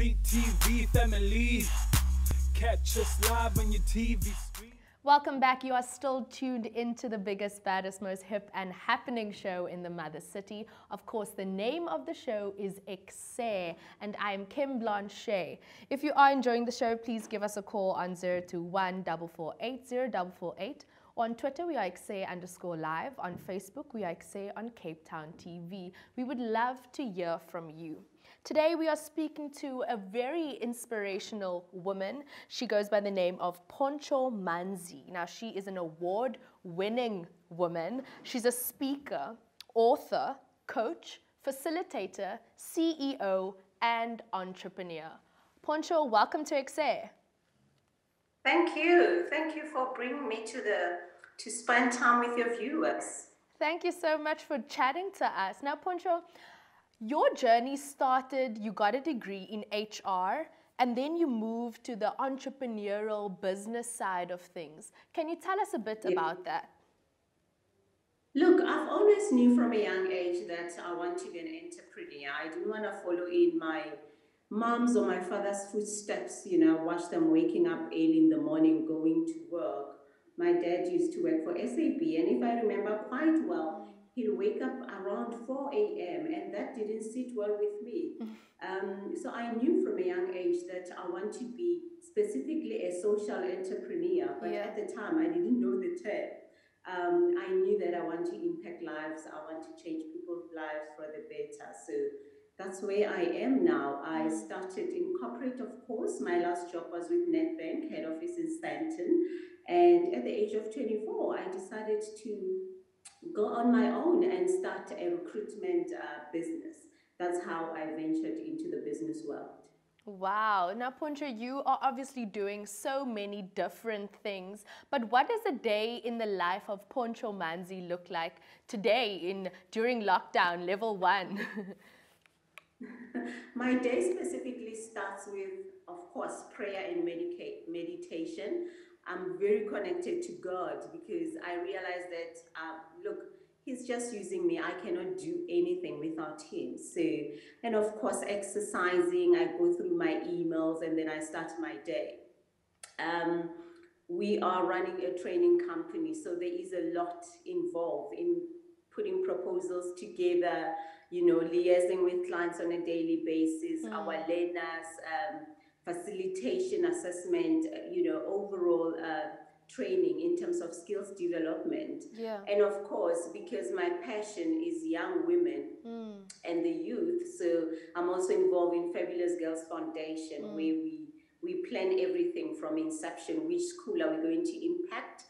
CTV family. Catch us live on your TV screen. Welcome back. You are still tuned into the biggest, baddest, most hip and happening show in the mother city. Of course, the name of the show is EKSE, and I am Kim Blanchet. If you are enjoying the show, please give us a call on 021 448 0448. On Twitter, we are EKSE_live. On Facebook, we are EKSE on Cape Town TV. We would love to hear from you. Today, we are speaking to a very inspirational woman. She goes by the name of Pontsho Manzi. Now, she is an award-winning woman. She's a speaker, author, coach, facilitator, CEO, and entrepreneur. Pontsho, welcome to EKSE. Thank you. Thank you for bringing me to spend time with your viewers. Thank you so much for chatting to us. Now, Pontsho, your journey started, you got a degree in HR, and then you moved to the entrepreneurial business side of things. Can you tell us a bit about that? Look, I've always knew from a young age that I want to be an entrepreneur. I didn't want to follow in my mom's or my father's footsteps, watch them waking up early in the morning, going to work. My dad used to work for SAP, and if I remember quite well, he'll wake up around 4 a.m. and that didn't sit well with me. So I knew from a young age that I want to be specifically a social entrepreneur, but at the time I didn't know the term. I knew that I want to impact lives, I want to change people's lives for the better. So that's where I am now. I started in corporate, of course. My last job was with Nedbank, head office in Stanton. And at the age of 24, I decided to go on my own and start a recruitment business. That's how I ventured into the business world. Wow. Now, Pontsho, you are obviously doing so many different things, but what does a day in the life of Pontsho Manzi look like today during lockdown, level 1? My day specifically starts with, of course, prayer and meditation. I'm very connected to God because I realize that, look, He's just using me. I cannot do anything without Him. So, and of course, exercising, I go through my emails and then I start my day. We are running a training company, so there is a lot involved in putting proposals together, liaising with clients on a daily basis, our learners, facilitation, assessment, overall training in terms of skills development. And of course, because my passion is young women and the youth, so I'm also involved in Fabulous Girls Foundation, where we plan everything from inception. Which school are we going to impact?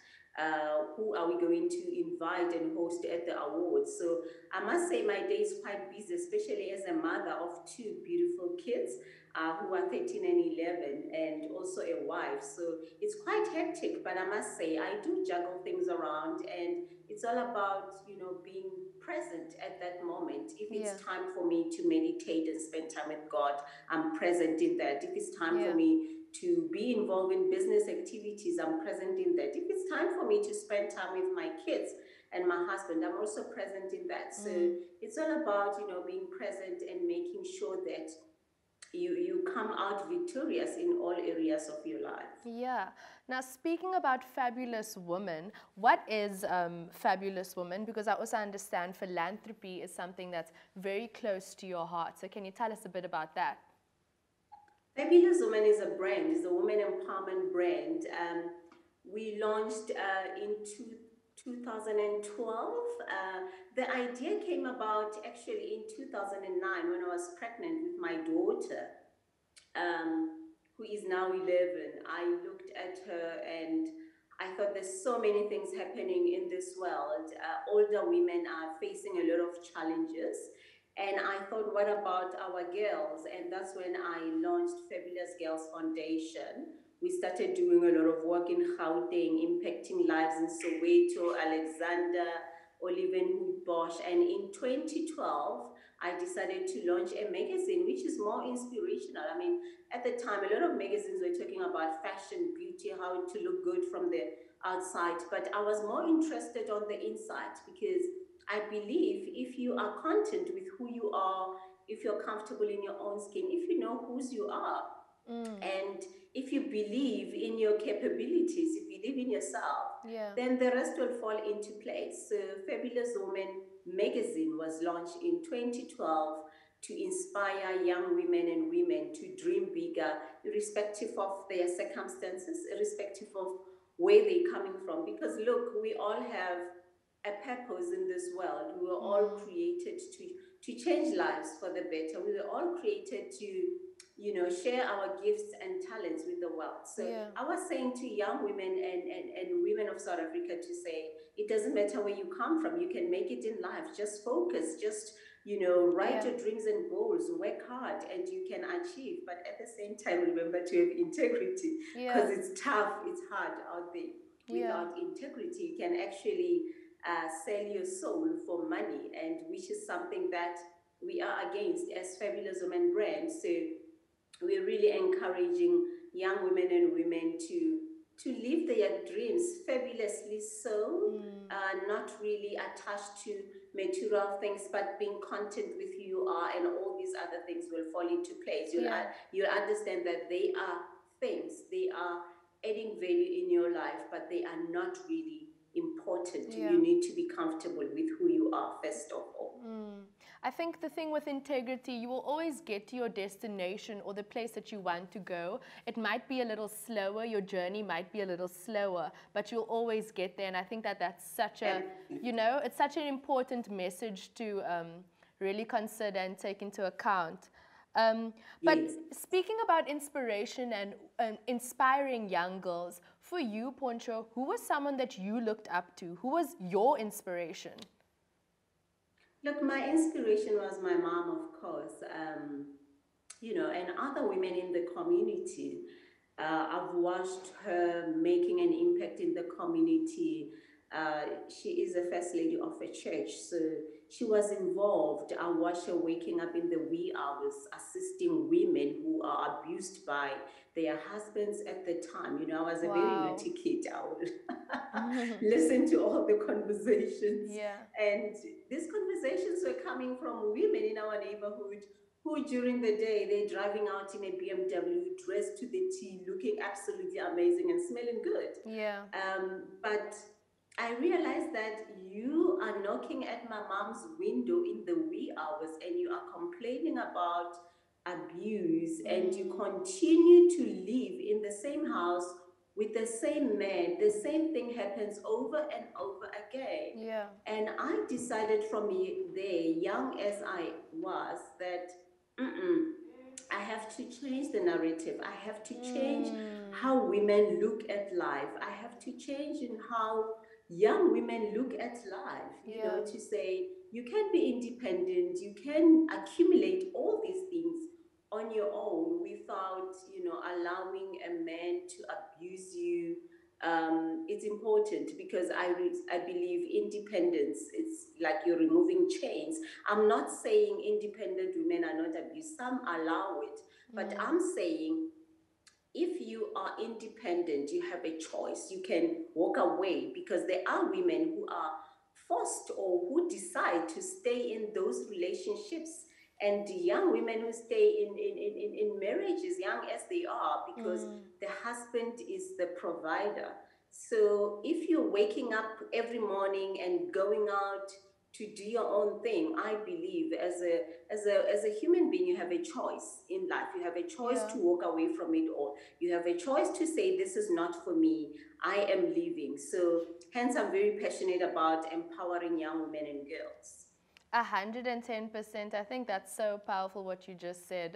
Who are we going to invite and host at the awards? So I must say my day is quite busy, especially as a mother of 2 beautiful kids who are 13 and 11, and also a wife. So it's quite hectic, but I must say I do juggle things around, and it's all about, being present at that moment. If it's time for me to meditate and spend time with God, I'm present in that. If it's time for me to be involved in business activities, I'm present in that. If it's time for me to spend time with my kids and my husband, I'm also present in that. So it's all about, being present and making sure that you come out victorious in all areas of your life. Yeah. Now, speaking about Fabulous Woman, what is Fabulous Woman? Because I also understand philanthropy is something that's very close to your heart. So can you tell us a bit about that? Fabulous Woman is a brand, is a women empowerment brand. We launched in 2012. The idea came about actually in 2009 when I was pregnant with my daughter, who is now 11. I looked at her and I thought there's so many things happening in this world. Older women are facing a lot of challenges. And I thought, what about our girls? And that's when I launched Fabulous Girls Foundation. We started doing a lot of work in Gauteng, impacting lives in Soweto, Alexander, Olivenhood, Bosch. And in 2012, I decided to launch a magazine, which is more inspirational. I mean, at the time, a lot of magazines were talking about fashion, beauty, how to look good from the outside. But I was more interested on the inside because I believe if you are content with who you are if you're comfortable in your own skin, if you know whose you are, and if you believe in your capabilities, if you believe in yourself, then the rest will fall into place. So Fabulous Woman magazine was launched in 2012 to inspire young women and women to dream bigger, irrespective of their circumstances, irrespective of where they're coming from. Because look, we all have a purpose in this world. We were all created to change lives for the better. We were all created to, you know, share our gifts and talents with the world. So I was saying to young women and women of South Africa to say, it doesn't matter where you come from, you can make it in life. Just focus, just, you know, write your dreams and goals, work hard, and you can achieve. But at the same time, remember to have integrity, because it's tough, it's hard out there. Without integrity, you can actually sell your soul for money, and which is something that we are against as Fabulous Woman brand. So we're really encouraging young women and women to live their dreams fabulously so, not really attached to material things, but being content with who you are, and all these other things will fall into place. You'll understand that they are things, they are adding value in your life, but they are not really important. You need to be comfortable with who you are first of all. I think the thing with integrity, you will always get to your destination or the place that you want to go. It might be a little slower, your journey might be a little slower, but you'll always get there. And I think that that's such a, you know, it's such an important message to really consider and take into account. But speaking about inspiration and inspiring young girls, for you, Pontsho, who was someone that you looked up to? Who was your inspiration? Look, my inspiration was my mom, of course, you know, and other women in the community. I've watched her making an impact in the community. She is the first lady of a church, so she was involved. I watched her waking up in the wee hours, assisting women who are abused by their husbands at the time. You know, I was a very naughty kid. I would listen to all the conversations. And these conversations were coming from women in our neighborhood who during the day, they're driving out in a BMW, dressed to the T, looking absolutely amazing and smelling good. But I realized that you are knocking at my mom's window in the wee hours and you are complaining about abuse, and you continue to live in the same house with the same man. The same thing happens over and over again. And I decided from there, young as I was, that I have to change the narrative. I have to change how women look at life. I have to change in how young women look at life, you know, to say you can be independent, you can accumulate all these things on your own without, you know, allowing a man to abuse you. It's important because I believe independence, it's like you're removing chains. I'm not saying independent women are not abused. Some allow it. But I'm saying if you are independent, you have a choice. You can walk away, because there are women who are forced or who decide to stay in those relationships, and young women who stay in marriages young as they are, because the husband is the provider. So if you're waking up every morning and going out to do your own thing, I believe as a human being, you have a choice in life. You have a choice to walk away from it all. You have a choice to say, this is not for me, I am leaving. So hence I'm very passionate about empowering young women and girls. 110%. I think that's so powerful what you just said.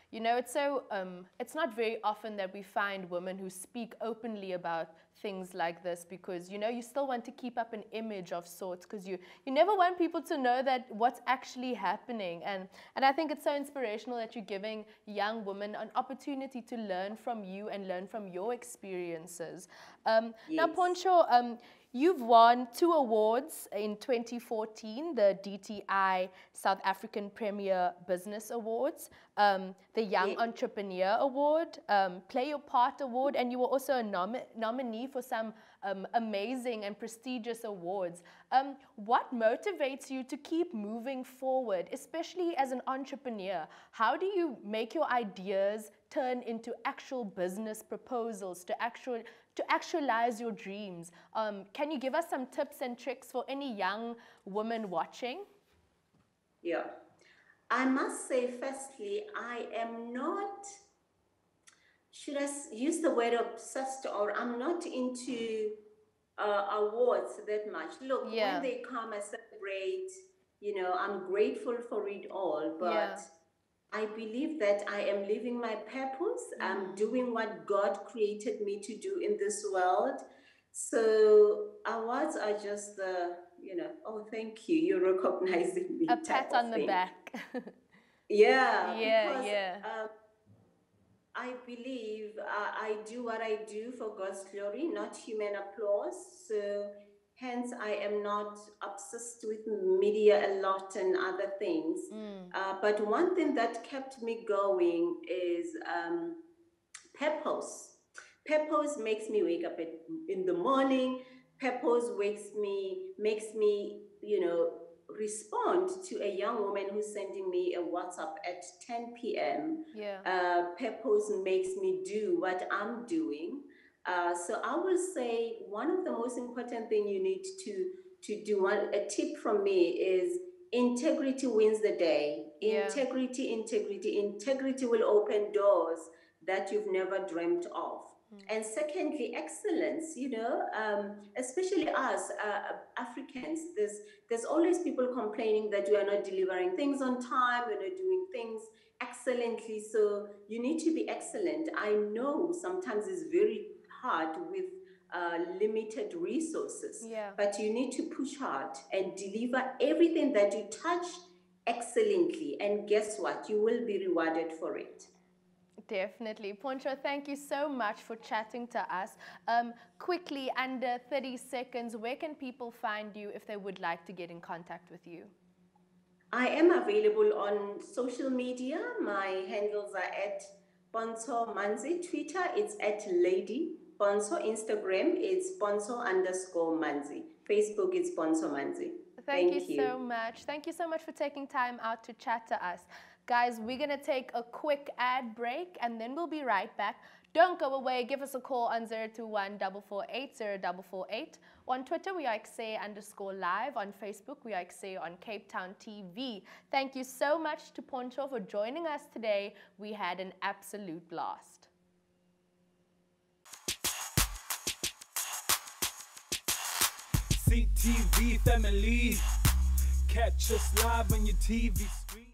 You know, it's not very often that we find women who speak openly about things like this, because, you know, you still want to keep up an image of sorts, because you never want people to know that what's actually happening. And I think it's so inspirational that you're giving young women an opportunity to learn from you and learn from your experiences. Now, Pontsho, You've won 2 awards in 2014, the DTI South African Premier Business Awards, the Young Entrepreneur Award, Play Your Part Award, and you were also a nominee for some amazing and prestigious awards. What motivates you to keep moving forward, especially as an entrepreneur? How do you make your ideas turn into actual business proposals, to actualize your dreams? Can you give us some tips and tricks for any young woman watching? Yeah. I must say, firstly, I am not, should I use the word obsessed, or I'm not into awards that much. Look, when they come, I celebrate, you know, I'm grateful for it all, but I believe that I am living my purpose. I'm doing what God created me to do in this world. So awards are just the, you know, oh, thank you, you're recognizing me. A pat on the back. Because I believe I do what I do for God's glory, not human applause. So hence I am not obsessed with media a lot and other things. But one thing that kept me going is purpose. Purpose makes me wake up in the morning. Purpose makes me, you know, respond to a young woman who's sending me a WhatsApp at 10 p.m. Purpose makes me do what I'm doing. So I will say one of the most important things you need to do, a tip from me is integrity wins the day. Integrity will open doors that you've never dreamt of. And secondly, excellence, you know, especially us Africans, there's always people complaining that we are not delivering things on time, we're not doing things excellently. So you need to be excellent. I know sometimes it's very hard with limited resources, but you need to push hard and deliver everything that you touch excellently. And guess what? You will be rewarded for it. Definitely. Pontsho, thank you so much for chatting to us. Quickly, under 30 seconds, where can people find you if they would like to get in contact with you? I am available on social media. My handles are at Pontsho Manzi. Twitter, it's at Lady Pontsho. Instagram, it's Pontsho_Manzi. Facebook, it's Pontsho Manzi. Thank you so much. Thank you so much for taking time out to chat to us. Guys, we're going to take a quick ad break and then we'll be right back. Don't go away. Give us a call on 021-448-0448. On Twitter, we are EKSE_live. On Facebook, we are EKSE on Cape Town TV. Thank you so much to Pontsho for joining us today. We had an absolute blast. CTV family, catch us live on your TV screen.